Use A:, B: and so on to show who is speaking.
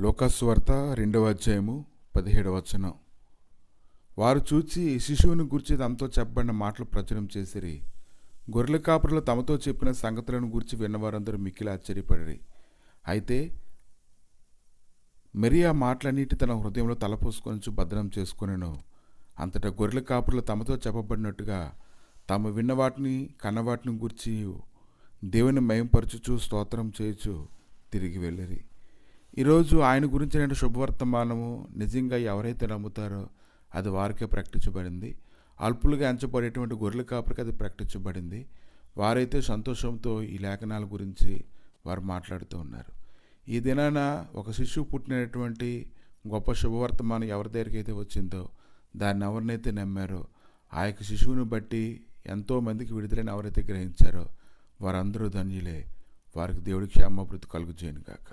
A: లూకాసు వార్త 2వ అధ్యాయము 17వ వచనం. వారు చూచి శిశువుని గూర్చి తమతో చెప్పబడిన మాటలు ప్రచురం చేసిరి. గొర్రెల కాపరులు తమతో చెప్పిన సంగతులను గూర్చి విన్నవారందరూ మిక్కిలి ఆశ్చర్యపడిరి. అయితే మరియ మాటలన్నిటి తన హృదయంలో తలపోసుకొని భద్రం చేసుకొనెను. అంతటా గొర్రెల కాపరులు తమతో చెప్పబడినట్టుగా తాము విన్న వాటిని కన్నవాటిని గూర్చి దేవుని మహిమపరచుచు స్తోత్రం చేయుచు తిరిగి వెళ్ళిరి. ఈరోజు ఆయన గురించిన శుభవర్తమానము నిజంగా ఎవరైతే నమ్ముతారో అది వారికే ప్రకటించబడింది. అల్పులుగా ఎంచబడేటువంటి గొర్రెల కాపరికి అది ప్రకటించబడింది. వారైతే సంతోషంతో ఈ లేఖనాల గురించి వారు మాట్లాడుతూ ఉన్నారు. ఈ దినాన ఒక శిశువు పుట్టినటువంటి గొప్ప శుభవర్తమానం ఎవరి దగ్గరికి అయితే వచ్చిందో, దాన్ని ఎవరినైతే నమ్మారో, ఆ యొక్క శిశువుని బట్టి ఎంతోమందికి విడుదలని ఎవరైతే గ్రహించారో వారందరూ ధన్యులే. వారికి దేవుడి క్షేమాభివృద్ధి కలుగు చేయను గాక.